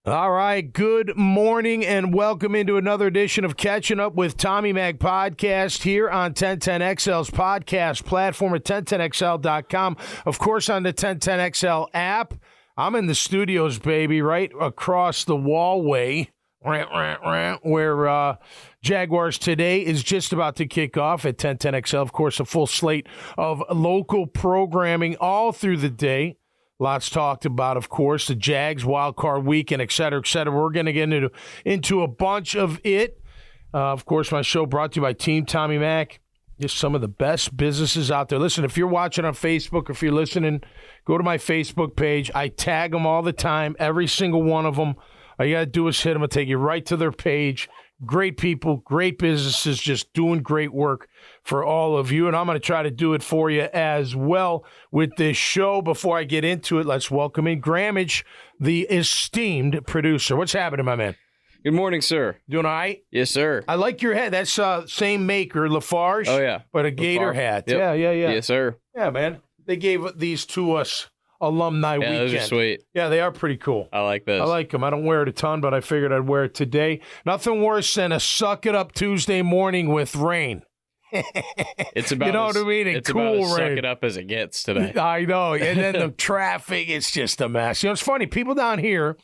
All right, good morning and welcome into another edition of Catching Up with Tommy Mac podcast here on 1010XL's podcast platform at 1010XL.com. Of course, on the 1010XL app. I'm in the studios, baby, right across the wallway where Jaguars Today is just about to kick off at 1010XL. Of course, a full slate of local programming all through the day. Lots talked about, of course, the Jags, wild card weekend, et cetera, et cetera. We're going to get into a bunch of it. Of course, my show brought to you by Team Tommy Mac. Just some of the best businesses out there. Listen, if you're watching on Facebook, if you're listening, go to my Facebook page. I tag them all the time, every single one of them. All you got to do is hit them. I'll take you right to their page. Great people, great businesses, just doing great work for all of you. And I'm going to try to do it for you as well with this show. Before I get into it, let's welcome in Grammage, the esteemed producer. What's happening, my man? Good morning, sir. Doing all right? Yes, sir. I like your hat. That's same maker, Lafarge. Oh, yeah. But a gator hat. Yep. Yeah. Yes, sir. Yeah, man. They gave these to us alumni weekend. Those are sweet. Yeah, they are pretty cool. I like those. I like them. I don't wear it a ton, but I figured I'd wear it today. Nothing worse than a suck it up Tuesday morning with rain. It's about you know what I mean? It's cool about as rain. suck it up as it gets today. I know. And then the traffic, it's just a mess. You know, it's funny. People down here,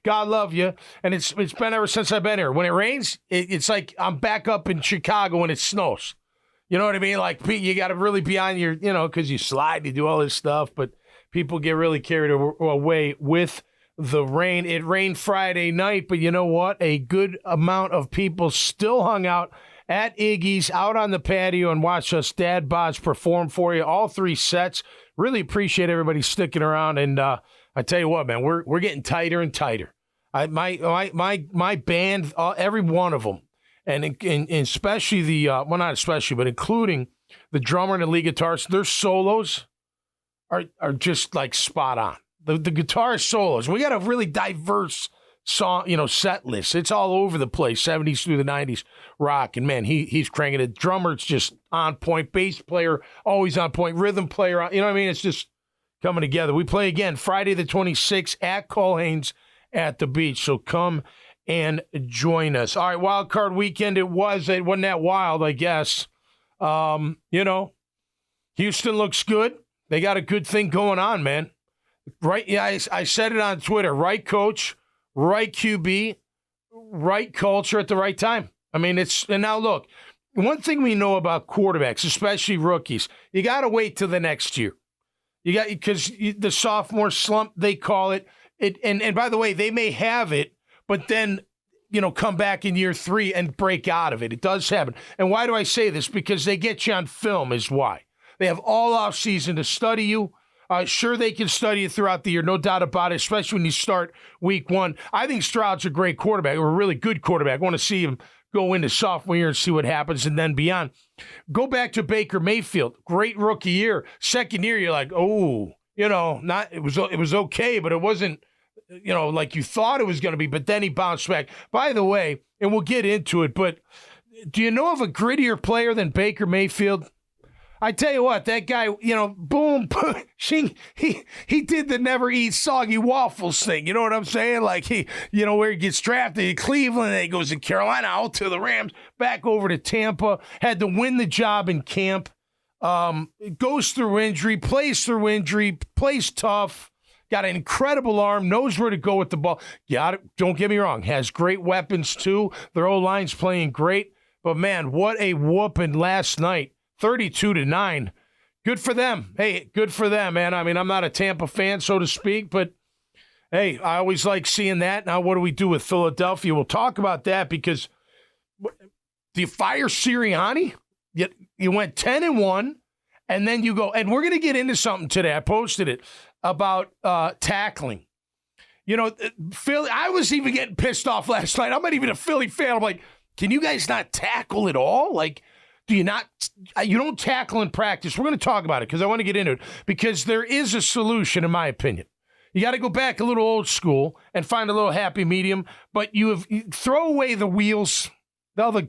God love you, and it's been ever since I've been here. When it rains, it's like I'm back up in Chicago when it snows. You know what I mean? Like, you got to really be on your, because you slide, you do all this stuff, but people get really carried away with the rain. It rained Friday night, but you know what? A good amount of people still hung out at Iggy's, out on the patio, and watched us Dad Bods perform for you. All three sets. Really appreciate everybody sticking around. And I tell you what, man, we're getting tighter and tighter. My band, every one of them, and especially the well, not especially, but including the drummer and the lead guitarist, their solos are just like spot on. The guitar solos. We got a really diverse song, set list. It's all over the place, 70s through the 90s rock. And man, he's cranking it. Drummer's just on point. Bass player always on point. Rhythm player, you know what I mean? It's just coming together. We play again Friday the 26th at Colhane's at the beach. So come and join us. All right, wild card weekend. It wasn't that wild, I guess. Houston looks good. They got a good thing going on, man. Right? Yeah, I said it on Twitter. Right coach, right QB, right culture at the right time. I mean, and now look, one thing we know about quarterbacks, especially rookies, you got to wait till the next year. Because the sophomore slump, they call it. And by the way, they may have it, but then, come back in year 3 and break out of it. It does happen. And why do I say this? Because they get you on film is why. They have all off season to study you. Sure, they can study you throughout the year, no doubt about it, especially when you start week 1. I think Stroud's a great quarterback, or a really good quarterback. I want to see him go into sophomore year and see what happens and then beyond. Go back to Baker Mayfield. Great rookie year. Second year, you're like, oh, it was okay, but it wasn't, like you thought it was going to be, but then he bounced back. By the way, and we'll get into it, but do you know of a grittier player than Baker Mayfield? I tell you what, that guy, boom, he did the never eat soggy waffles thing. You know what I'm saying? Like where he gets drafted in Cleveland, then he goes to Carolina, out to the Rams, back over to Tampa, had to win the job in camp, goes through injury, plays tough, got an incredible arm, knows where to go with the ball. Don't get me wrong, has great weapons too. Their O-line's playing great. But man, what a whooping last night. 32-9. Good for them. Hey, good for them, man. I mean, I'm not a Tampa fan, so to speak, but hey, I always like seeing that. Now, what do we do with Philadelphia? We'll talk about that because do you fire Sirianni? You went 10-1, and then you go, and we're going to get into something today. I posted it about tackling. Philly, I was even getting pissed off last night. I'm not even a Philly fan. I'm like, can you guys not tackle at all? Like, you don't tackle in practice. We're going to talk about it because I want to get into it because there is a solution, in my opinion. You got to go back a little old school and find a little happy medium, but you throw away the wheels, all the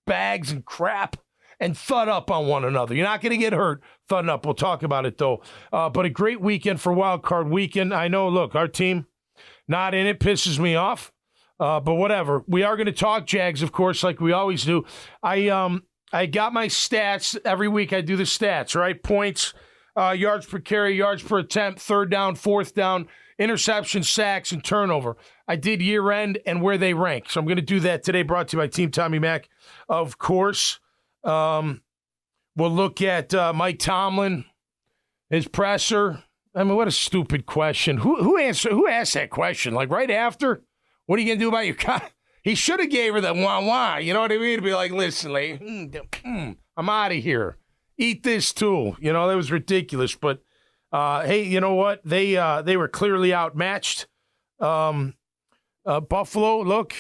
bags and crap, and thud up on one another. You're not going to get hurt thudding up. We'll talk about it, though. But a great weekend for Wild Card Weekend. I know, look, our team not in it pisses me off. But whatever. We are going to talk Jags, of course, like we always do. I got my stats. Every week I do the stats, right? Points, yards per carry, yards per attempt, third down, fourth down, interception, sacks, and turnover. I did year end and where they rank. So I'm going to do that today, brought to you by Team Tommy Mac, of course. We'll look at Mike Tomlin, his presser. I mean, what a stupid question. Who asked that question? Like right after? What are you going to do about your car? He should have gave her the wah-wah. You know what I mean? To be like, listen, lady, I'm out of here. Eat this too. You know, that was ridiculous. But, hey, you know what? They were clearly outmatched. Buffalo, look,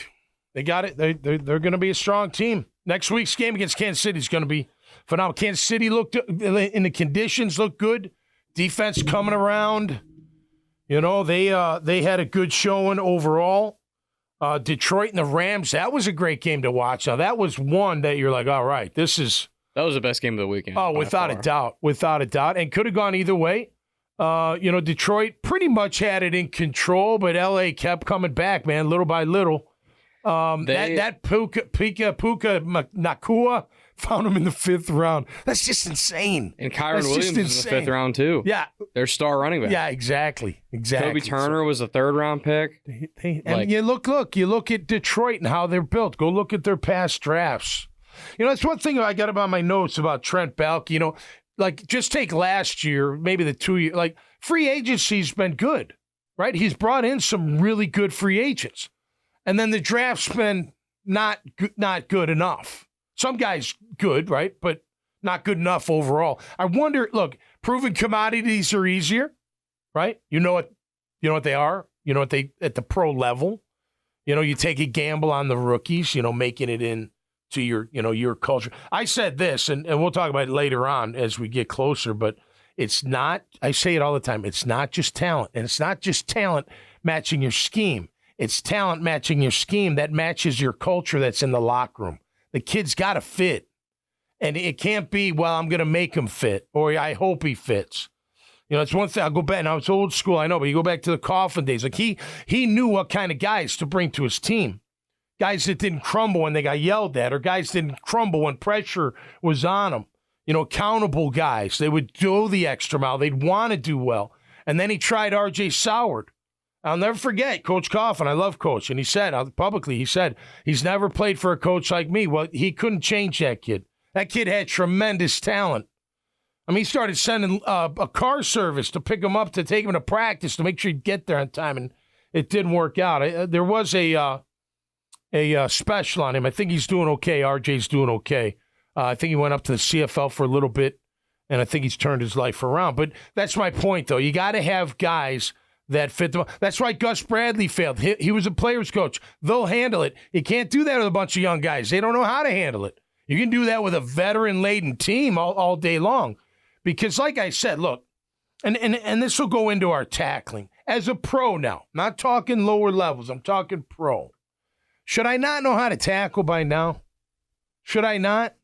they got it. They're going to be a strong team. Next week's game against Kansas City is going to be phenomenal. Kansas City looked in the conditions, looked good. Defense coming around. You know, they had a good showing overall. Detroit and the Rams, that was a great game to watch. Now, that was one that you're like, all right, that was the best game of the weekend. Oh, without a doubt, and could have gone either way. Detroit pretty much had it in control, but LA kept coming back, man, little by little. That Puka Nakua found him in the 5th round. That's just insane. And Kyron Williams was in the 5th round, too. Yeah. Their star running back. Yeah, exactly. Toby Turner was a 3rd round pick. And you look at Detroit and how they're built. Go look at their past drafts. You know, that's one thing I got about my notes about Trent Baalke. You know, like just take last year, maybe the 2 years. Like free agency's been good, right? He's brought in some really good free agents. And then the draft's been not good enough. Some guys good, right? But not good enough overall. I wonder, look, proven commodities are easier, right? You know what they are. You know what they at the pro level. You know, you take a gamble on the rookies, you know, making it into your culture. I said this, and we'll talk about it later on as we get closer, but it's not, I say it all the time, it's not just talent. And it's not just talent matching your scheme. It's talent matching your scheme that matches your culture that's in the locker room. The kid's got to fit. And it can't be, well, I'm going to make him fit, or I hope he fits. You know, it's one thing. I'll go back. Now, it's old school, I know, but you go back to the Coughlin days. Like, he knew what kind of guys to bring to his team. Guys that didn't crumble when they got yelled at, or guys that didn't crumble when pressure was on them. You know, accountable guys. They would go the extra mile. They'd want to do well. And then he tried R.J. Soward. I'll never forget Coach Coughlin. I love Coach. And he said, publicly, he's never played for a coach like me. Well, he couldn't change that kid. That kid had tremendous talent. I mean, he started sending a car service to pick him up, to take him to practice, to make sure he'd get there on time. And it didn't work out. There was a special on him. I think he's doing okay. RJ's doing okay. I think he went up to the CFL for a little bit, and I think he's turned his life around. But that's my point, though. You got to have guys that fit them. That's why Gus Bradley failed. He was a player's coach. They'll handle it. You can't do that with a bunch of young guys. They don't know how to handle it. You can do that with a veteran-laden team all day long. Because like I said, look, and this will go into our tackling. As a pro now, not talking lower levels, I'm talking pro. Should I not know how to tackle by now? Should I not?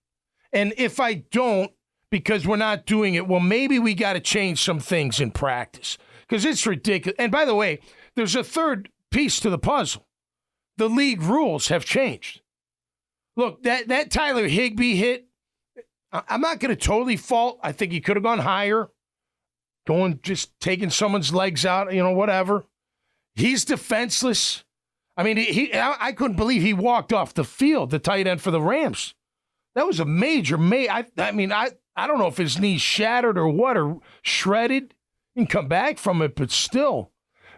And if I don't, because we're not doing it, well, maybe we got to change some things in practice. Because it's ridiculous. And by the way, there's a third piece to the puzzle. The league rules have changed. Look, that Tyler Higbee hit, I'm not going to totally fault. I think he could have gone higher. Just taking someone's legs out, whatever. He's defenseless. I mean, I couldn't believe he walked off the field, the tight end for the Rams. That was a major. I don't know if his knee shattered or what, or shredded. He can come back from it, but still.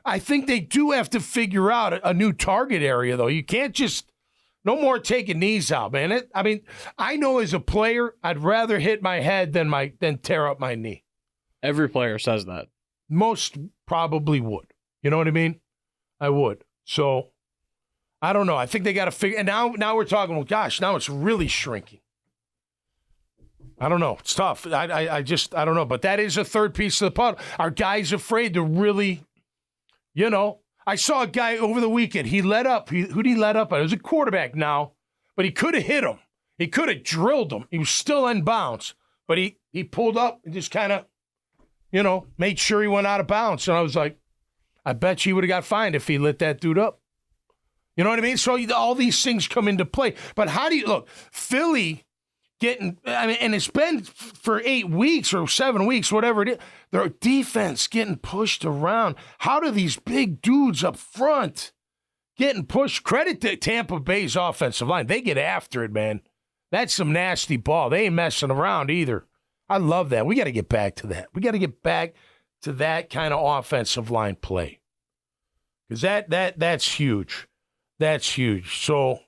I think they do have to figure out a new target area, though. You can't just, no more taking knees out, man. I know as a player, I'd rather hit my head than tear up my knee. Every player says that. Most probably would. You know what I mean? I would. So, I don't know. I think they got to figure, and now we're talking, well, gosh, now it's really shrinking. I don't know. It's tough. I don't know. But that is a third piece of the puzzle. Are guys afraid to really, I saw a guy over the weekend. He let up. Who'd he let up at? It was a quarterback now, but he could have hit him. He could have drilled him. He was still in bounds, but he pulled up and just kind of, made sure he went out of bounds. And I was like, I bet you would have got fined if he lit that dude up. You know what I mean? So all these things come into play. But how do you look? Philly getting, and it's been for 8 weeks or 7 weeks, whatever it is, their defense getting pushed around. How do these big dudes up front getting pushed? Credit to Tampa Bay's offensive line. They get after it, man. That's some nasty ball. They ain't messing around either. I love that. We got to get back to that. We got to get back to that kind of offensive line play. Because that's huge. That's huge. So,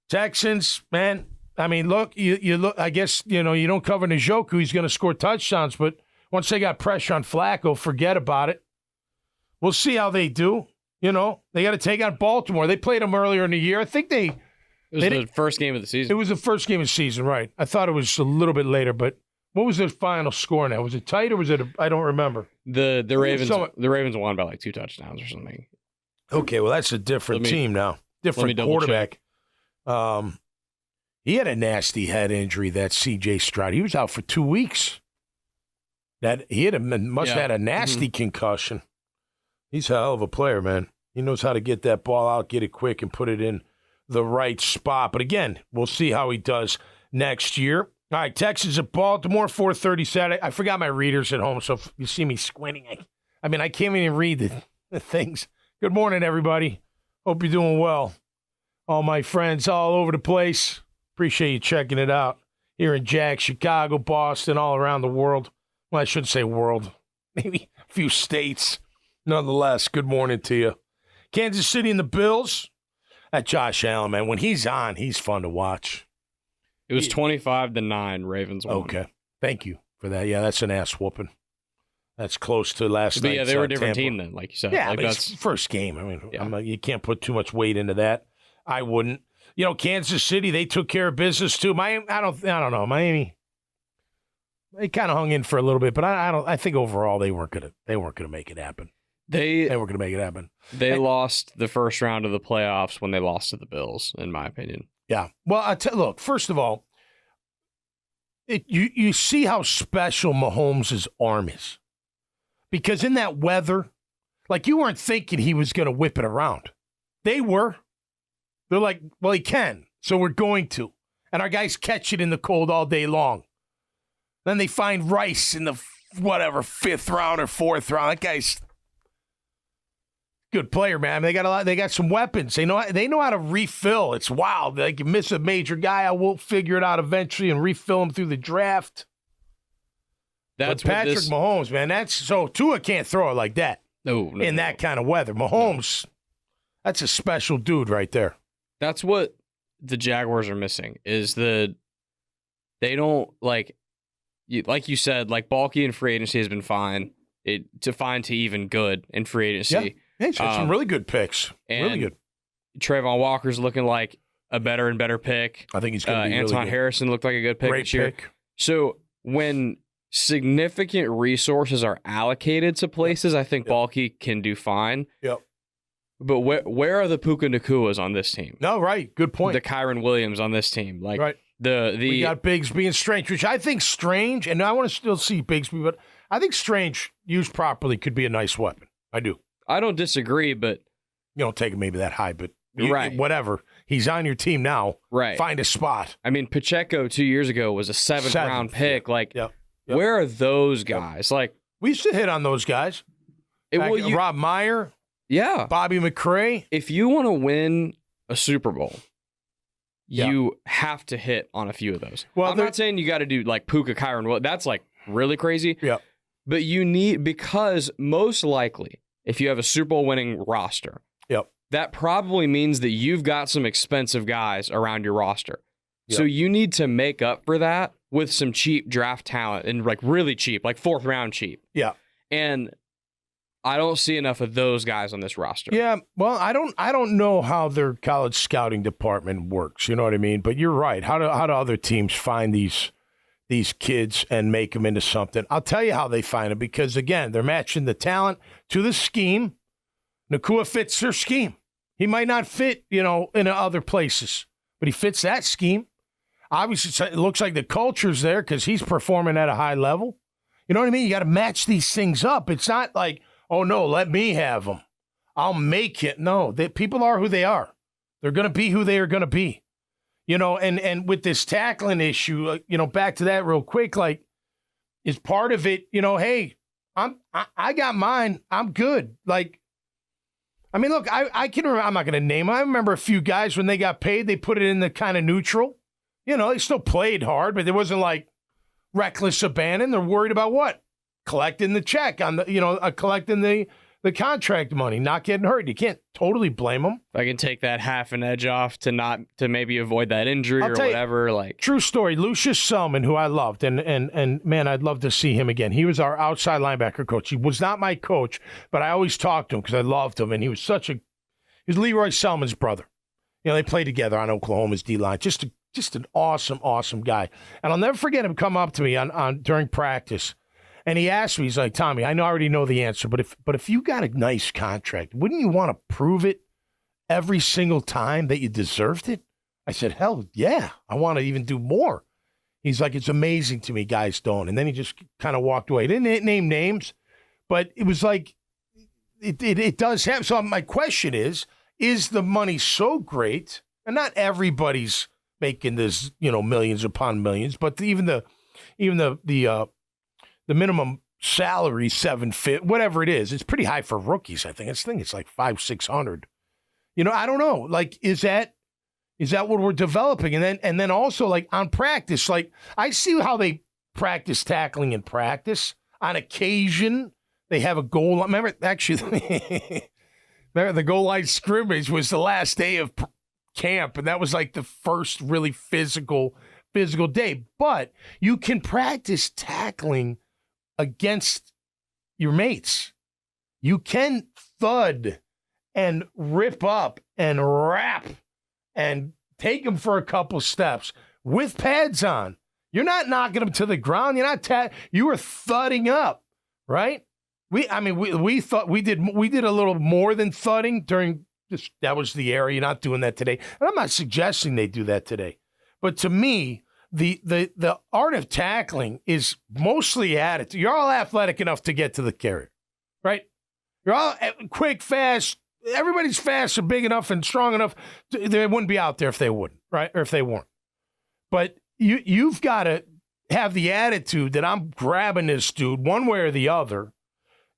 Texans, man, I mean, look, you look. I guess, you don't cover Njoku. He's going to score touchdowns, but once they got pressure on Flacco, forget about it. We'll see how they do. They got to take on Baltimore. They played them earlier in the year. I think it was the first game of the season. It was the first game of the season, right. I thought it was a little bit later, but what was the final score now? Was it tight or was it I don't remember. The Ravens won by like 2 touchdowns or something. Okay, well, that's a different team now. Different quarterback. He had a nasty head injury, that C.J. Stroud. He was out for 2 weeks. Must have had a nasty concussion. He's a hell of a player, man. He knows how to get that ball out, get it quick, and put it in the right spot. But again, we'll see how he does next year. All right, Texans at Baltimore, 4:30 Saturday. I forgot my readers at home, so if you see me squinting, I can't even read the things. Good morning, everybody. Hope you're doing well. All my friends all over the place. Appreciate you checking it out. Here in Jags, Chicago, Boston, all around the world. Well, I shouldn't say world. Maybe a few states. Nonetheless, good morning to you. Kansas City and the Bills. That Josh Allen, man, when he's on, he's fun to watch. It was 25-9, Ravens won. Okay. Thank you for that. Yeah, that's an ass whooping. That's close to last night. Yeah, they were a different team then, like you said. Yeah, like that's first game. You can't put too much weight into that. I wouldn't. Kansas City, they took care of business too. I don't know. Miami, they kind of hung in for a little bit, but I think overall they weren't gonna make it happen. They weren't gonna make it happen. They lost the first round of the playoffs when they lost to the Bills, in my opinion. Yeah. Well, look, first of all, you see how special Mahomes' arm is. Because in that weather, like you weren't thinking he was going to whip it around. They were. They're like, well, he can, so we're going to. And our guys catch it in the cold all day long. Then they find Rice in the, 5th round or 4th round. That guy's good player, man. They got some weapons. They know how to refill. It's wild. Like you miss a major guy, I will figure it out eventually and refill him through the draft. That's Patrick Mahomes, man. Tua can't throw it like that. No, that kind of weather. Mahomes, that's a special dude right there. That's what the Jaguars are missing. They don't like you said, like bulky in free agency has been fine. To even good in free agency. Yeah, he's got some really good picks. Really good. Trayvon Walker's looking like a better and better pick. I think he's going to be Anton really good. Harrison looked like a good pick Great this year. pick. So when significant resources are allocated to places, I think Balky can do fine. Yep. But where are the Puka Nakuas on this team? No, right. Good point. The Kyron Williams on this team. Like right. We got Bigsby and Strange, which I think Strange, and I want to still see Bigsby, but I think Strange, used properly, could be a nice weapon. I do. I don't disagree, but you don't take him maybe that high, but right. Whatever. He's on your team now. Right. Find a spot. I mean, Pacheco 2 years ago was a 7th round pick. Like, where are those guys? Like, we used to hit on those guys. Rob Meyer. Yeah. Bobby McCray. If you want to win a Super Bowl, you have to hit on a few of those. Well, I'm not saying you got to do like Puka, Kyron. That's like really crazy. Yeah. But because most likely, if you have a Super Bowl winning roster, that probably means that you've got some expensive guys around your roster. Yep. So you need to make up for that with some cheap draft talent and like really cheap, like 4th round cheap. Yeah. And I don't see enough of those guys on this roster. Yeah, well, I don't know how their college scouting department works. You know what I mean? But you're right. How do other teams find these kids and make them into something? I'll tell you how they find it, because again, they're matching the talent to the scheme. Nakua fits their scheme. He might not fit, in other places, but he fits that scheme. Obviously, it looks like the culture's there because he's performing at a high level. You know what I mean? You got to match these things up. It's not like, Oh, no, let me have them. I'll make it. No, people are who they are. They're going to be who they are going to be. And with this tackling issue, back to that real quick, like, is part of it, hey, I got mine. I'm good. Like, I mean, look, I can remember, I'm not going to name them. I remember a few guys when they got paid, they put it in the kind of neutral. They still played hard, but there wasn't like reckless abandon. They're worried about what? Collecting the check on the, collecting the contract money, not getting hurt. You can't totally blame them. If I can take that half an edge off to maybe avoid that injury or whatever. Like, true story. Lucius Selman, who I loved, and man, I'd love to see him again. He was our outside linebacker coach. He was not my coach, but I always talked to him because I loved him, and he was Leroy Selman's brother. They played together on Oklahoma's D-line. Just an awesome, awesome guy. And I'll never forget him come up to me on during practice. And he asked me, he's like, Tommy, I already know the answer, but if you got a nice contract, wouldn't you want to prove it every single time that you deserved it? I said, hell yeah, I want to even do more. He's like, it's amazing to me, guys don't. And then he just kind of walked away. He didn't name names, but it was like, it does happen. So my question is the money so great? And not everybody's making this, millions upon millions, but even the minimum salary, $750, whatever it is, it's pretty high for rookies. I think it's like $500-600. I don't know. Like, is that what we're developing? And then also, like, on practice, like, I see how they practice tackling in practice. On occasion, they have a goal. Remember, actually, the goal line scrimmage was the last day of camp, and that was like the first really physical day. But you can practice tackling against your mates. You can thud and rip up and wrap and take them for a couple steps with pads on. You're not knocking them to the ground. You're not you were thudding up, right? We thought we did a little more than thudding during this. That was the era. You're not doing that today. And I'm not suggesting they do that today. But to me, the art of tackling is mostly attitude. You're all athletic enough to get to the carrier, right? You're all quick, fast. Everybody's fast and big enough and strong enough. They wouldn't be out there if they wouldn't, right? Or if they weren't. But you've got to have the attitude that I'm grabbing this dude one way or the other,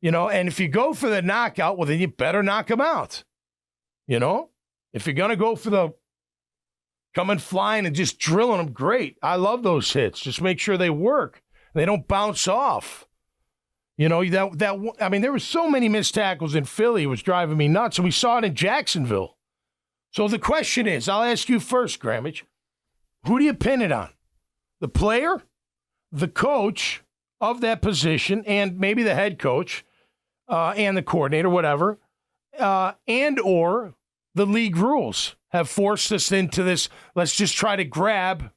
and if you go for the knockout, well, then you better knock him out. If you're going to go for the coming flying and just drilling them, great. I love those hits. Just make sure they work. They don't bounce off. There were so many missed tackles in Philly. It was driving me nuts, and we saw it in Jacksonville. So the question is, I'll ask you first, Grammage, who do you pin it on? The player, the coach of that position, and maybe the head coach and the coordinator, whatever, and or the league rules have forced us into this, let's just try to grab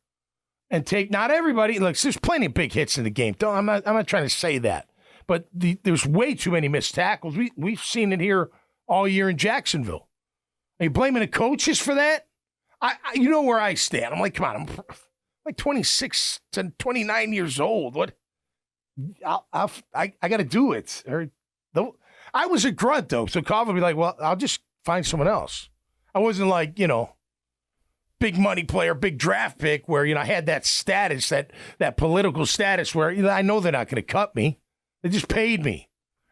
and take, not everybody, look, there's plenty of big hits in the game. I'm not trying to say that. But there's way too many missed tackles. We've seen it here all year in Jacksonville. Are you blaming the coaches for that? You know where I stand. I'm like, come on, I'm like 26 to 29 years old. What? I got to do it. I was a grunt, though, so Cobb would be like, well, I'll just find someone else. I wasn't like, big money player, big draft pick where, I had that status, that political status where I know they're not going to cut me. They just paid me.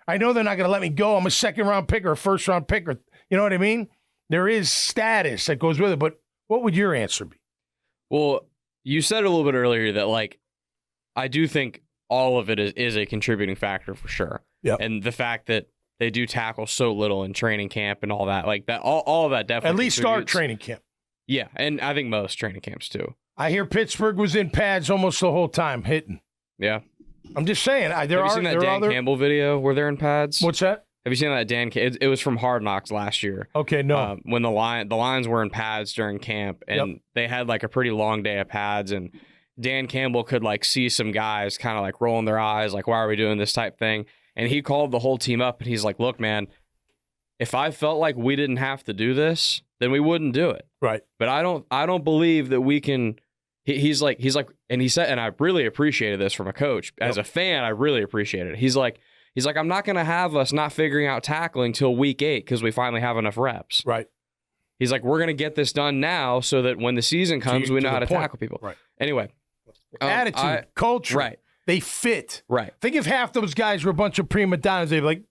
I know they're not going to let me go. I'm a second-round pick or a first-round pick. Or, you know what I mean? There is status that goes with it. But what would your answer be? Well, you said a little bit earlier that, like, I do think all of it is a contributing factor for sure. Yep. And the fact that they do tackle so little in training camp and all that, like that, all of that definitely. At least our training camp. Yeah, and I think most training camps too. I hear Pittsburgh was in pads almost the whole time hitting. Yeah. I'm just saying. Have you seen that Dan Campbell video where they're in pads? What's that? Have you seen that it was from Hard Knocks last year. Okay, no. When the Lions were in pads during camp, and they had like a pretty long day of pads, and Dan Campbell could like see some guys kind of like rolling their eyes, like, why are we doing this type thing? And he called the whole team up, and he's like, look, man, if I felt like we didn't have to do this, then we wouldn't do it. Right. But I don't believe that we can. He's like, and he said, and I really appreciated this from a coach. As a fan, I really appreciated it. He's like, He's like, I'm not going to have us not figuring out tackling till week 8 because we finally have enough reps. Right. He's like, we're going to get this done now so that when the season comes, we know how to tackle people. Right. Anyway. Attitude, culture. Right. They fit. Right. Think if half those guys were a bunch of prima donnas, they'd be like,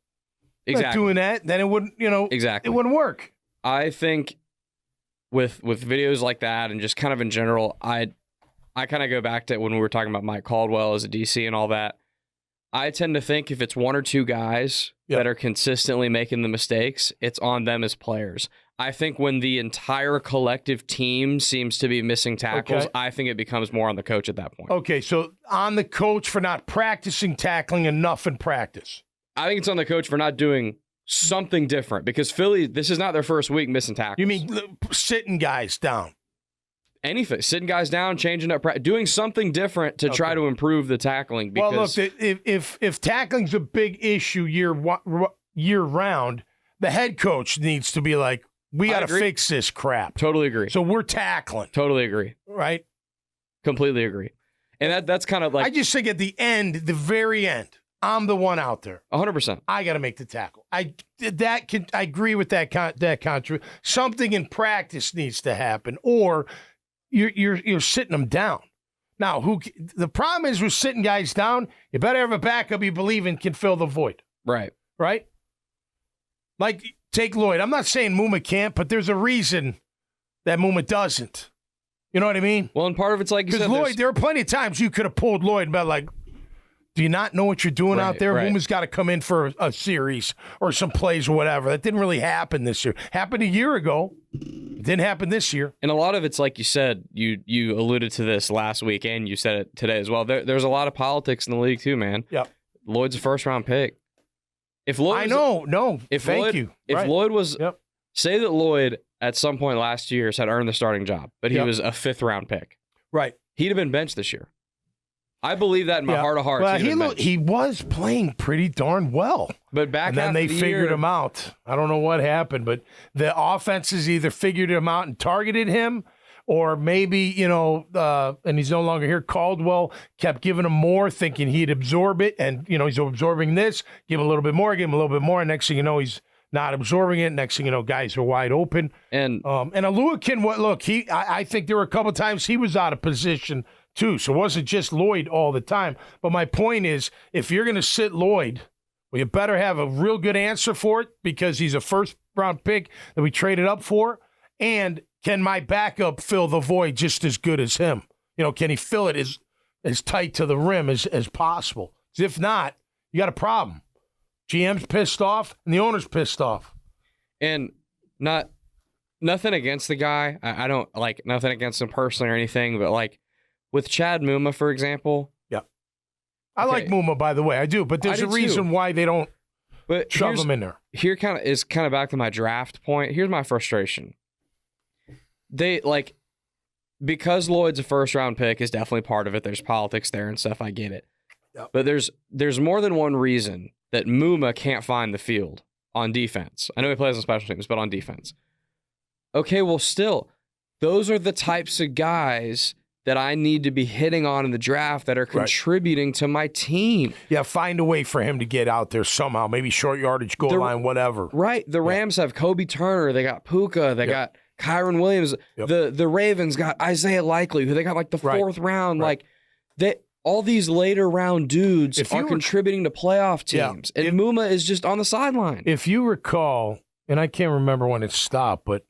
not doing that, then it wouldn't, exactly. It wouldn't work. I think with videos like that and just kind of in general, I kind of go back to when we were talking about Mike Caldwell as a DC and all that. I tend to think if it's one or two guys that are consistently making the mistakes, it's on them as players. I think when the entire collective team seems to be missing tackles, I think it becomes more on the coach at that point. Okay, so on the coach for not practicing tackling enough in practice. I think it's on the coach for not doing something different because Philly, this is not their first week missing tackles. You mean sitting guys down? Anything, sitting guys down, changing up, doing something different to try to improve the tackling. Because, well, look, if tackling's a big issue year round, the head coach needs to be like, we got to fix this crap. Totally agree. So we're tackling. Totally agree. Right? Completely agree. And that's kind of like, I just think at the end, the very end, I'm the one out there. 100%. I got to make the tackle. I agree with that contra. Something in practice needs to happen, or you're sitting them down. Now, the problem is with sitting guys down, you better have a backup you believe in can fill the void. Right. Right? Like, take Lloyd. I'm not saying Muma can't, but there's a reason that Muma doesn't. You know what I mean? Well, and part of it's like you said. Because Lloyd, there were plenty of times you could have pulled Lloyd and been like, do you not know what you're doing out there? Right. Muma's got to come in for a series or some plays or whatever. That didn't really happen this year. Happened a year ago. It didn't happen this year. And a lot of it's like you said, you alluded to this last week and you said it today as well. There's a lot of politics in the league too, man. Yep. Lloyd's a first-round pick. If Lloyd thank you. If Lloyd was, say that Lloyd at some point last year had earned the starting job, but he was a 5th-round pick. Right. He'd have been benched this year. I believe that in my heart of hearts. Well, he was playing pretty darn well. But and then they figured him out. I don't know what happened, but the offenses either figured him out and targeted him, or maybe, and he's no longer here, Caldwell kept giving him more, thinking he'd absorb it, and, he's absorbing this, give him a little bit more, and next thing you know, he's not absorbing it. Next thing you know, guys are wide open. And Aluakin, I think there were a couple times he was out of position too, so it wasn't just Lloyd all the time. But my point is, if you're going to sit Lloyd, well, you better have a real good answer for it because he's a first-round pick that we traded up for, and can my backup fill the void just as good as him? Can he fill it as tight to the rim as possible? If not, you got a problem. GM's pissed off, and the owner's pissed off. And nothing against the guy. I don't like nothing against him personally or anything, but like with Chad Muma, for example. Yeah. I like Muma, by the way. I do, but there's a reason why they don't shove him in there. Here kind of back to my draft point. Here's my frustration. Because Lloyd's a first-round pick is definitely part of it. There's politics there and stuff. I get it. Yep. But there's more than one reason that Muma can't find the field on defense. I know he plays on special teams, but on defense. Okay, well, still, those are the types of guys that I need to be hitting on in the draft that are contributing to my team. Yeah, find a way for him to get out there somehow. Maybe short yardage, goal line, whatever. Right. The Rams have Kobe Turner. They got Puka. They got Kyron Williams. Yep. The Ravens got Isaiah Likely, who they got like the 4th round. Like all these later round dudes are contributing to playoff teams. Yeah. And Muma is just on the sideline. If you recall, and I can't remember when it stopped, but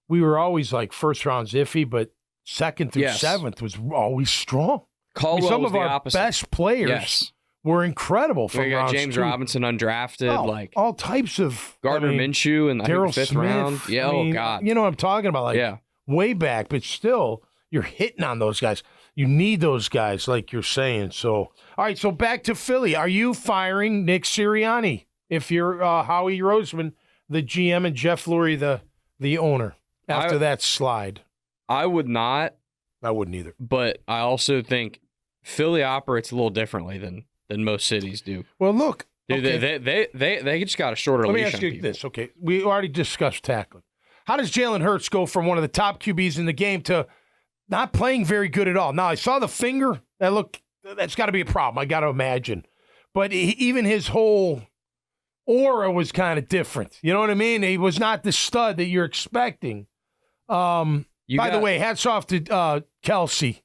we were always like first round's iffy, but 2nd through 7th was always strong. Caldwell some was of our opposite. Best players were incredible. We got James Robinson undrafted, all types of Gardner Minshew in the 5th round. Yeah, God, you know what I'm talking about? Way back, but still, you're hitting on those guys. You need those guys, like you're saying. So, all right. So back to Philly. Are you firing Nick Sirianni if you're Howie Roseman, the GM, and Jeff Lurie, the owner, after that slide? I would not. I wouldn't either. But I also think Philly operates a little differently than most cities do. Well, look. Dude, they just got a shorter leash. Let me ask you this. Okay. We already discussed tackling. How does Jalen Hurts go from one of the top QBs in the game to not playing very good at all? Now, I saw the finger. That's got to be a problem. I got to imagine. but even his whole aura was kind of different. You know what I mean? He was not the stud that you're expecting. By the way, hats off to Kelsey.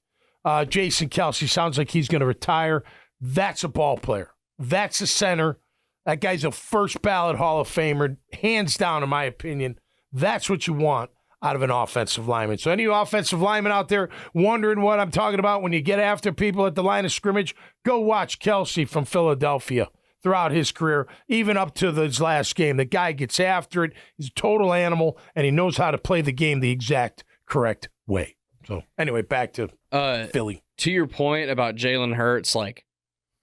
Jason Kelsey sounds like he's going to retire. That's a ball player. That's a center. That guy's a first ballot Hall of Famer, hands down, in my opinion. That's what you want out of an offensive lineman. So any offensive lineman out there wondering what I'm talking about when you get after people at the line of scrimmage, go watch Kelsey from Philadelphia throughout his career, even up to his last game. The guy gets after it. He's a total animal, and he knows how to play the game the exact correct way. So anyway, back to Philly. To your point about Jalen Hurts, like,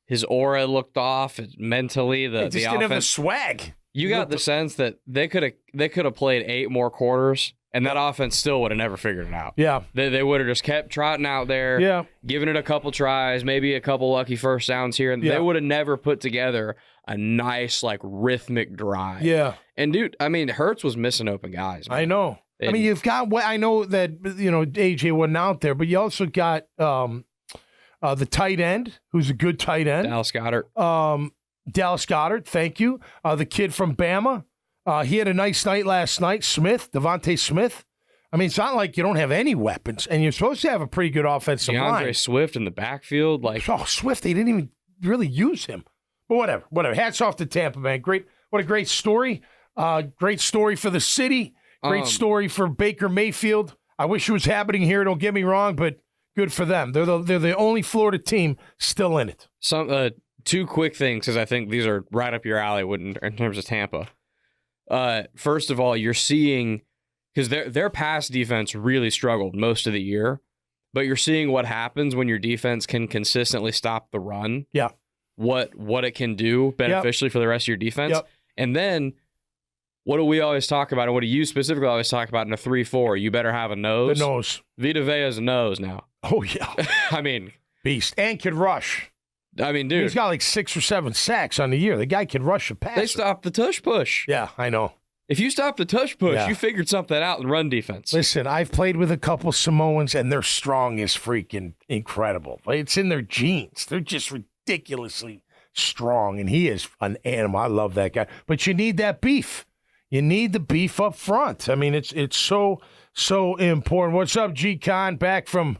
his aura looked off mentally. The just didn't have the swag. You got the sense that they could have played 8 more quarters, and that offense still would have never figured it out. Yeah, they would have just kept trotting out there, giving it a couple tries, maybe a couple lucky first downs here, and they would have never put together a nice, like, rhythmic drive. Yeah, and dude, I mean, Hurts was missing open guys, man. I know. I mean, you've got. I know that AJ wasn't out there, but you also got. The tight end, who's a good tight end. Dallas Goedert. Dallas Goedert, thank you. The kid from Bama. He had a nice night last night. Devontae Smith. I mean, it's not like you don't have any weapons, and you're supposed to have a pretty good offensive line. DeAndre Swift in the backfield. Swift, they didn't even really use him. But whatever. Hats off to Tampa, man. Great. What a great story. Great story for the city. Great story for Baker Mayfield. I wish it was happening here, don't get me wrong, but good for them. They're the only Florida team still in it. Some 2 quick things, because I think these are right up your alley in terms of Tampa. First of all, you're seeing, because their pass defense really struggled most of the year, but you're seeing what happens when your defense can consistently stop the run. Yeah. What it can do beneficially for the rest of your defense. Yep. And then, what do we always talk about, and what do you specifically always talk about in a 3-4? You better have a nose. The nose. Vita Vea's a nose now. Oh, yeah. I mean. Beast. And can rush. I mean, dude. He's got like 6 or 7 sacks on the year. The guy can rush a pass. They stopped the tush push. Yeah, I know. If you stop the tush push, you figured something out in run defense. Listen, I've played with a couple Samoans, and their strong is freaking incredible. It's in their genes. They're just ridiculously strong, and he is an animal. I love that guy. But you need that beef. You need the beef up front. I mean, it's so important. What's up, G-Con? Back from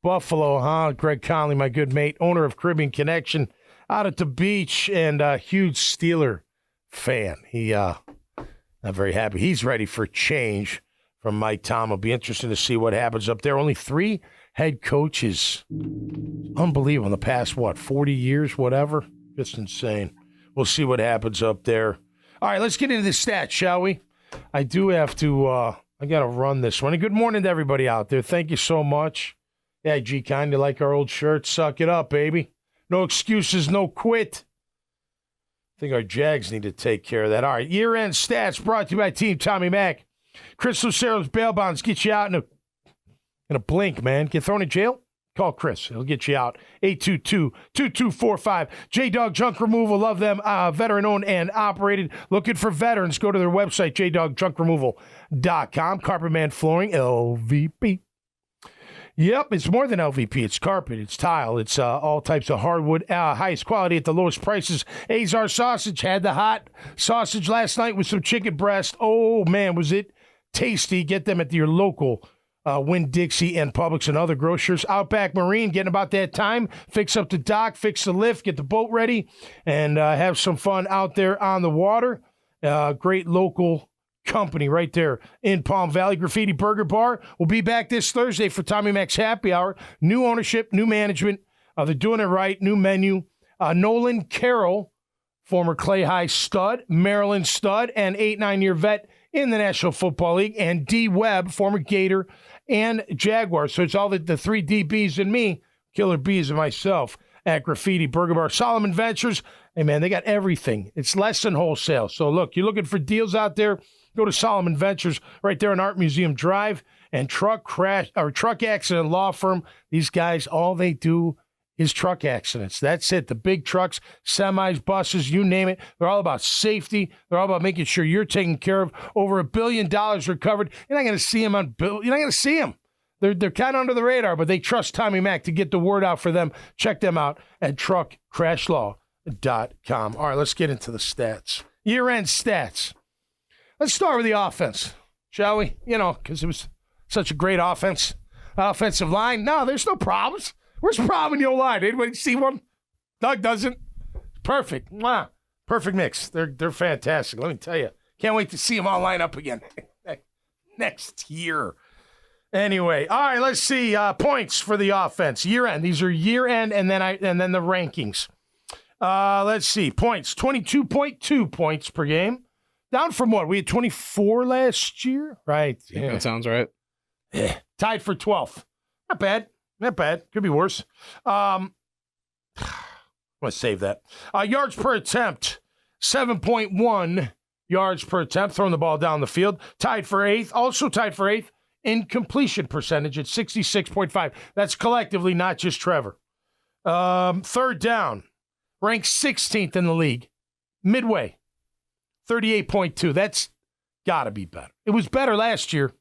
Buffalo, huh? Greg Conley, my good mate, owner of Caribbean Connection, out at the beach, and a huge Steeler fan. He not very happy. He's ready for change from Mike Tom. It'll be interesting to see what happens up there. Only 3 head coaches. Unbelievable. In the past, 40 years, whatever? Just insane. We'll see what happens up there. All right, let's get into the stats, shall we? I do have to, I got to run this one. And good morning to everybody out there. Thank you so much. Yeah, G-Con, you like our old shirt? Suck it up, baby. No excuses, no quit. I think our Jags need to take care of that. All right, year-end stats brought to you by Team Tommy Mac. Chris Lucero's bail bonds get you out in a blink, man. Get thrown in jail? Call Chris. He'll get you out. 822-2245. J-Dog Junk Removal. Love them. Veteran-owned and operated. Looking for veterans. Go to their website, jdogjunk.com. Carpetman Flooring, LVP. Yep, it's more than LVP. It's carpet. It's tile. It's all types of hardwood. Highest quality at the lowest prices. Azar Sausage had the hot sausage last night with some chicken breast. Oh, man, was it tasty. Get them at your local Winn-Dixie and Publix and other grocers. Outback Marine, getting about that time. Fix up the dock, fix the lift, get the boat ready, and have some fun out there on the water. Great local company right there in Palm Valley. Graffiti Burger Bar will be back this Thursday for Tommy Mac's Happy Hour. New ownership, new management. They're doing it right. New menu. Nolan Carroll, former Clay High stud, Maryland stud, and 8-9-year vet in the National Football League, and D. Webb, former Gator and Jaguar. So it's all the 3 DBs and me, Killer Bees and myself, at Graffiti Burger Bar. Solomon Ventures, hey, man, they got everything. It's less than wholesale. So, look, you're looking for deals out there, go to Solomon Ventures right there on Art Museum Drive. And truck accident law firm, these guys, all they do is truck accidents. That's it. The big trucks, semis, buses, you name it. They're all about safety. They're all about making sure you're taken care of. Over $1 billion recovered. You're not going to see them on bill. You're not going to see them. They're kind of under the radar, but they trust Tommy Mac to get the word out for them. Check them out at truckcrashlaw.com. All right, let's get into the stats. Year-end stats. Let's start with the offense, shall we? Because it was such a great offense. Offensive line. No, there's no problems. Where's the problem in your line? Anybody see one? Doug doesn't. Perfect. Wow. Perfect mix. They're fantastic. Let me tell you. Can't wait to see them all line up again next year. Anyway, all right, let's see points for the offense. Year-end. These are year-end and then the rankings. Let's see. Points. 22.2 points per game. Down from what? We had 24 last year? Right. Yeah. That sounds right. Yeah. Tied for 12th. Not bad. Not bad. Could be worse. I'm going to save that. Yards per attempt. 7.1 yards per attempt. Throwing the ball down the field. Tied for 8th. Also tied for 8th in completion percentage at 66.5. That's collectively, not just Trevor. Third down. Ranked 16th in the league. Midway. 38.2. That's got to be better. It was better last year.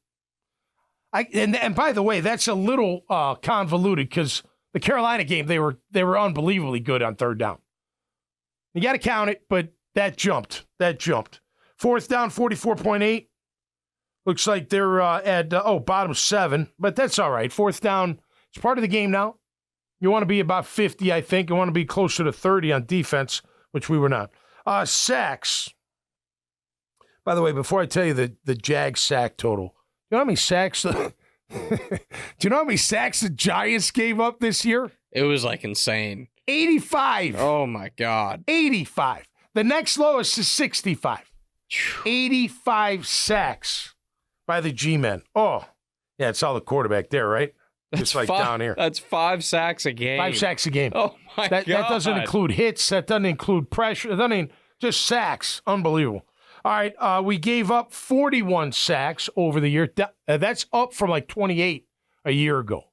And by the way, that's a little convoluted because the Carolina game, they were unbelievably good on third down. You got to count it, but that jumped. Fourth down, 44.8. Looks like they're at bottom 7, but that's all right. Fourth down, it's part of the game now. You want to be about 50, I think. You want to be closer to 30 on defense, which we were not. Sacks. By the way, before I tell you the Jags sack total, you know how many sacks? Do you know how many sacks the Giants gave up this year? It was like insane. 85. Oh my God. 85. The next lowest is 65. 85 sacks by the G-men. Oh, yeah, it's all the quarterback there, right? Just like down here. That's 5 sacks a game. 5 sacks a game. Oh my God. That doesn't include hits. That doesn't include pressure. Just sacks. Unbelievable. All right, we gave up 41 sacks over the year. That's up from like 28 a year ago.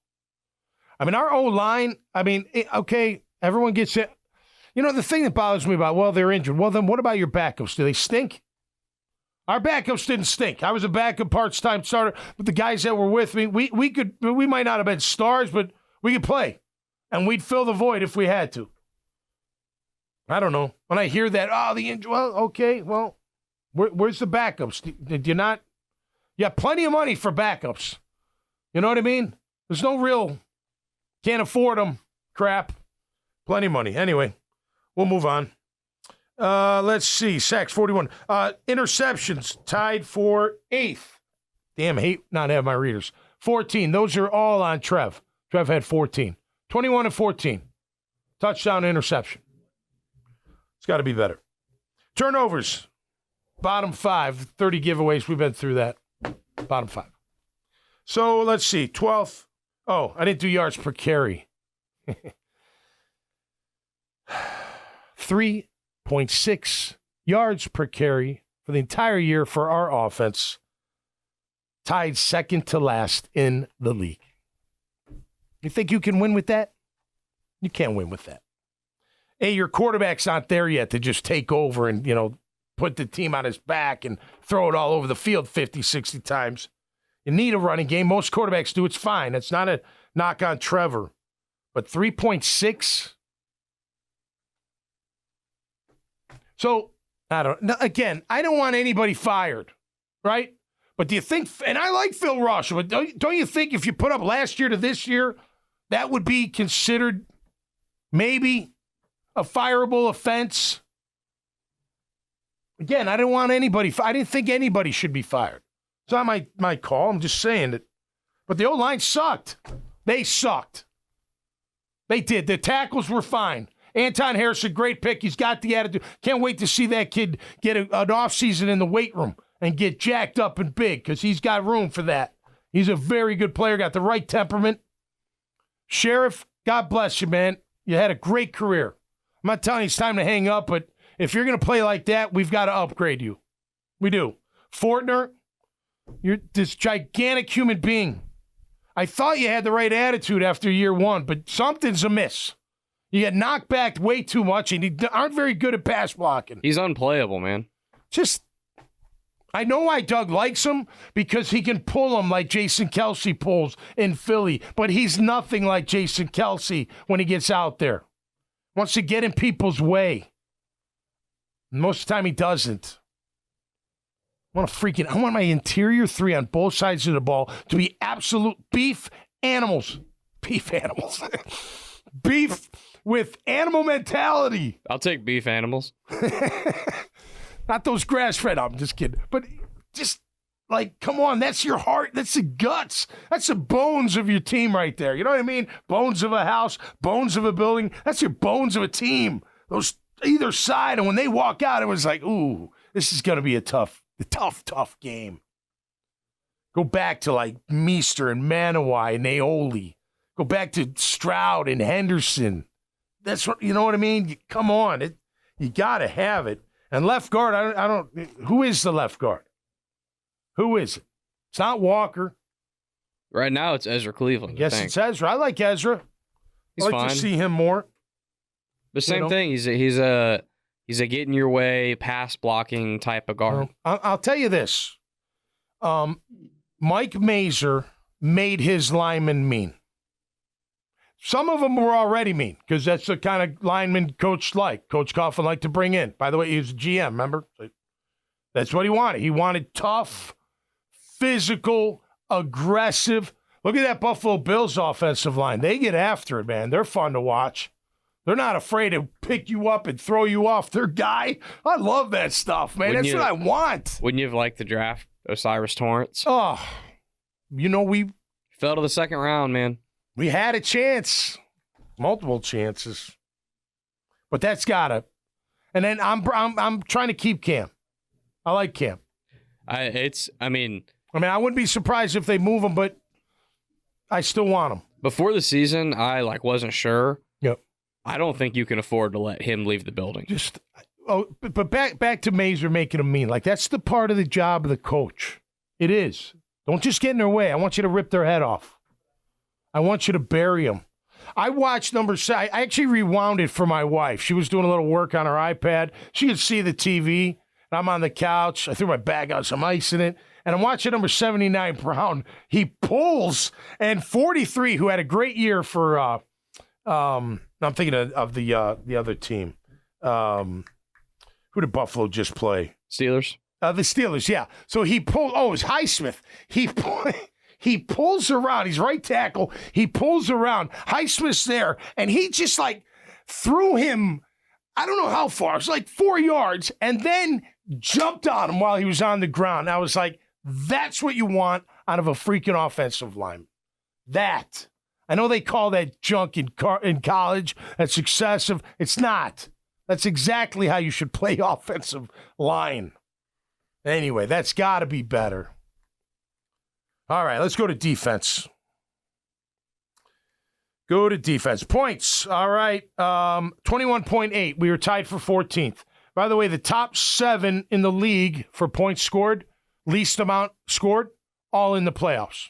I mean, our O-line, okay, everyone gets it. The thing that bothers me about, they're injured. Well, then what about your backups? Do they stink? Our backups didn't stink. I was a backup part-time starter, but the guys that were with me, we might not have been stars, but we could play, and we'd fill the void if we had to. I don't know. When I hear that, the injury, okay, where's the backups? Did you not? You have plenty of money for backups. You know what I mean? There's no real, can't afford them crap. Plenty of money. Anyway, we'll move on. Let's see. Sacks, 41. Interceptions, tied for 8th. Damn, I hate not having my readers. 14. Those are all on Trev. Trev had 14. 21 and 14. Touchdown, interception. It's got to be better. Turnovers. Bottom 5, 30 giveaways. We've been through that. Bottom 5. So let's see. 12th. Oh, I didn't do yards per carry. 3.6 yards per carry for the entire year for our offense. Tied second to last in the league. You think you can win with that? You can't win with that. Hey, your quarterback's not there yet to just take over and, put the team on his back and throw it all over the field 50, 60 times. You need a running game. Most quarterbacks do. It's fine. It's not a knock on Trevor. But 3.6? So, I don't want anybody fired, right? But do you think, and I like Phil Rush, but don't you think if you put up last year to this year, that would be considered maybe a fireable offense? Again, I didn't want anybody. I didn't think anybody should be fired. It's not my call. I'm just saying it. But the O-line sucked. They sucked. They did. The tackles were fine. Anton Harris, a great pick. He's got the attitude. Can't wait to see that kid get an offseason in the weight room and get jacked up and big because he's got room for that. He's a very good player, got the right temperament. Sheriff, God bless you, man. You had a great career. I'm not telling you it's time to hang up, but if you're going to play like that, we've got to upgrade you. We do. Fortner, you're this gigantic human being. I thought you had the right attitude after year 1, but something's amiss. You get knocked back way too much, and you aren't very good at pass blocking. He's unplayable, man. I know why Doug likes him, because he can pull him like Jason Kelce pulls in Philly, but he's nothing like Jason Kelce when he gets out there. Wants to get in people's way. Most of the time he doesn't. I want my interior three on both sides of the ball to be absolute beef animals. Beef animals. Beef with animal mentality. I'll take beef animals. Not those grass-fed. I'm just kidding. But just, like, come on. That's your heart. That's the guts. That's the bones of your team right there. You know what I mean? Bones of a house, bones of a building. That's your bones of a team. Those either side. And when they walk out, it was like, ooh, this is going to be a tough game. Go back to, like, Meester and Manawai and Naoli. Go back to Stroud and Henderson. That's what, you know what I mean? Come on. You got to have it. And left guard, I don't, who is the left guard? Who is it? It's not Walker. Right now, it's Ezra Cleveland. Yes, it's Ezra. I like Ezra. He's I'd like fine. to see him more. The same thing. He's a get in your way, pass blocking type of guard. I'll tell you this. Mike Mazer made his linemen mean. Some of them were already mean because that's the kind of lineman Coach Coach Coughlin liked to bring in. By the way, he was a GM, remember? That's what he wanted. He wanted tough, physical, aggressive. Look at that Buffalo Bills offensive line. They get after it, man. They're fun to watch. They're not afraid to pick you up and throw you off their guy. I love that stuff, man. That's what I want. Wouldn't you have liked the draft Osiris Torrance? Oh, we fell to the second round, man. We had a chance, multiple chances, but that's gotta. And then I'm trying to keep Cam. I like Cam. I wouldn't be surprised if they move him, but I still want him. Before the season, I wasn't sure. Yep. I don't think you can afford to let him leave the building. But back to Mazer making him mean. Like, that's the part of the job of the coach. It is. Don't just get in their way. I want you to rip their head off. I want you to bury them. I watched number 7. I actually rewound it for my wife. She was doing a little work on her iPad. She could see the TV. And I'm on the couch. I threw my bag out, some ice in it. And I'm watching number 79, Brown. He pulls. And 43, who had a great year for, I'm thinking of the other team. Who did Buffalo just play? Steelers? The Steelers, yeah. So he pulled, it was Highsmith. He pulls around. He's right tackle. He pulls around. Highsmith's there. And he just, like, threw him, I don't know how far. It was like 4 yards. And then jumped on him while he was on the ground. I was like, that's what you want out of a freaking offensive lineman. That. I know they call that junk in college. That's excessive. It's not. That's exactly how you should play offensive line. Anyway, that's got to be better. All right, let's go to defense. Go to defense. Points. All right, 21.8. We were tied for 14th. By the way, the top 7 in the league for points scored, least amount scored, all in the playoffs.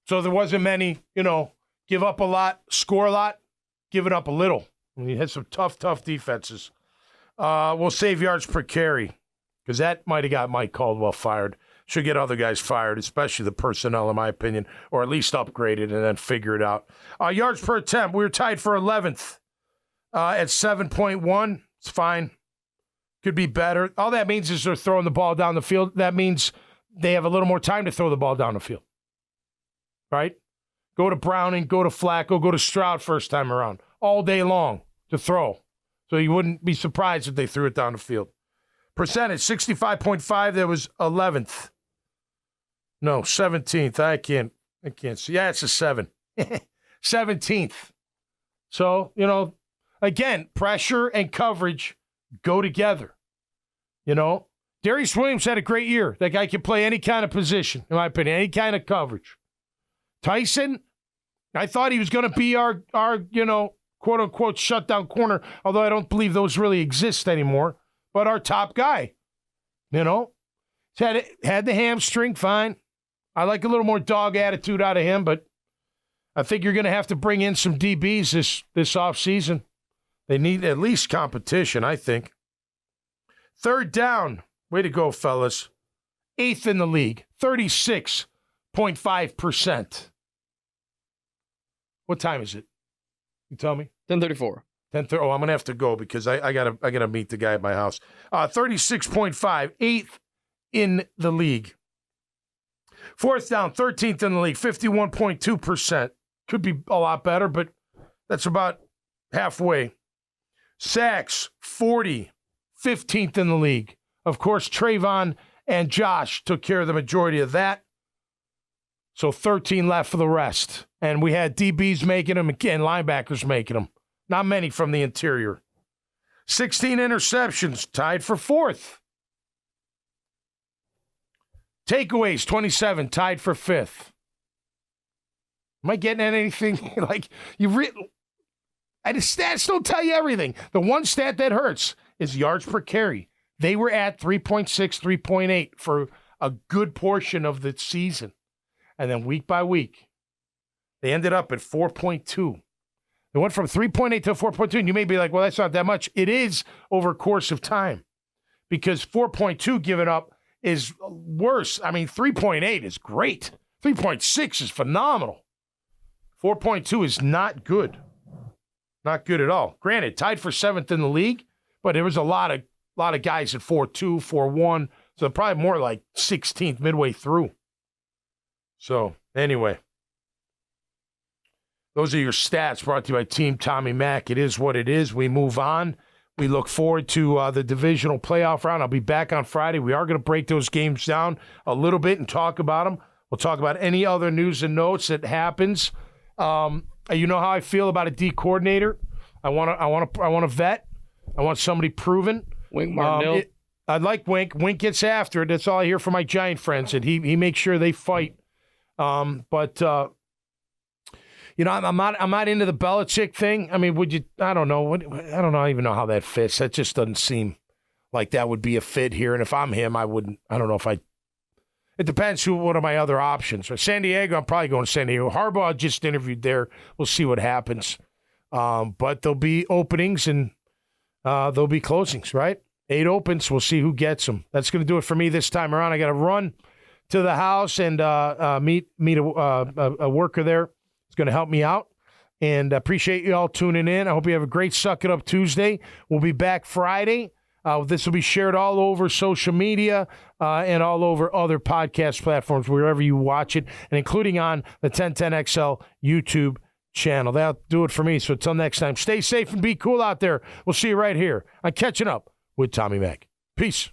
So there wasn't many, give up a lot, score a lot, give it up a little. And you had some tough defenses. We'll save yards per carry because that might have got Mike Caldwell fired. Should get other guys fired, especially the personnel, in my opinion, or at least upgraded and then figure it out. Yards per attempt, we were tied for 11th at 7.1. It's fine. Could be better. All that means is they're throwing the ball down the field. That means they have a little more time to throw the ball down the field. Right? Go to Browning, go to Flacco, go to Stroud first time around. All day long to throw. So you wouldn't be surprised if they threw it down the field. Percentage, 65.5. That was 11th. No, 17th. I can't see. Yeah, it's a 7. 17th. So, again, pressure and coverage go together. Darius Williams had a great year. That guy can play any kind of position, in my opinion, any kind of coverage. Tyson, I thought he was going to be our quote-unquote shutdown corner, although I don't believe those really exist anymore, but our top guy. Had the hamstring, fine. I like a little more dog attitude out of him, but I think you're going to have to bring in some DBs this offseason. They need at least competition, I think. Third down. Way to go, fellas. 8th in the league. 36.5%. What time is it? You tell me. 10:34. 10:30. Oh, I'm gonna have to go because I gotta meet the guy at my house. 36.5, 8th in the league. Fourth down, 13th in the league, 51.2%. Could be a lot better, but that's about halfway. Sacks, 40, 15th in the league. Of course, Trayvon and Josh took care of the majority of that. So 13 left for the rest. And we had DBs making them, again, linebackers making them. Not many from the interior. 16 interceptions, tied for 4th. Takeaways, 27, tied for 5th. Am I getting at anything? Like, the stats don't tell you everything. The one stat that hurts is yards per carry. They were at 3.6, 3.8 for a good portion of the season. And then week by week, they ended up at 4.2. They went from 3.8 to 4.2, and you may be like, well, that's not that much. It is over a course of time because 4.2 given up is worse. I mean, 3.8 is great. 3.6 is phenomenal. 4.2 is not good. Not good at all. Granted, tied for 7th in the league, but there was a lot of guys at 4.2, 4.1, so probably more like 16th midway through. So, anyway. Those are your stats brought to you by Team Tommy Mack. It is what it is. We move on. We look forward to the divisional playoff round. I'll be back on Friday. We are going to break those games down a little bit and talk about them. We'll talk about any other news and notes that happens. You know how I feel about a D coordinator. I want a vet. I want somebody proven. Wink Martindale. I like Wink. Wink gets after it. That's all I hear from my Giant friends, and he makes sure they fight. You know, I'm not into the Belichick thing. I mean, would you? I don't know. I don't know. I even know how that fits. That just doesn't seem like that would be a fit here. And if I'm him, I wouldn't. I don't know if I. It depends what are my other options. For San Diego, I'm probably going to San Diego. Harbaugh just interviewed there. We'll see what happens. But there'll be openings and there'll be closings. Right? 8 opens. We'll see who gets them. That's going to do it for me this time around. I got to run to the house and meet a worker there. It's going to help me out, and appreciate you all tuning in. I hope you have a great Suck It Up Tuesday. We'll be back Friday. This will be shared all over social media and all over other podcast platforms, wherever you watch it, and including on the 1010XL YouTube channel. That'll do it for me. So until next time, stay safe and be cool out there. We'll see you right here on Catching Up with Tommy Mack. Peace.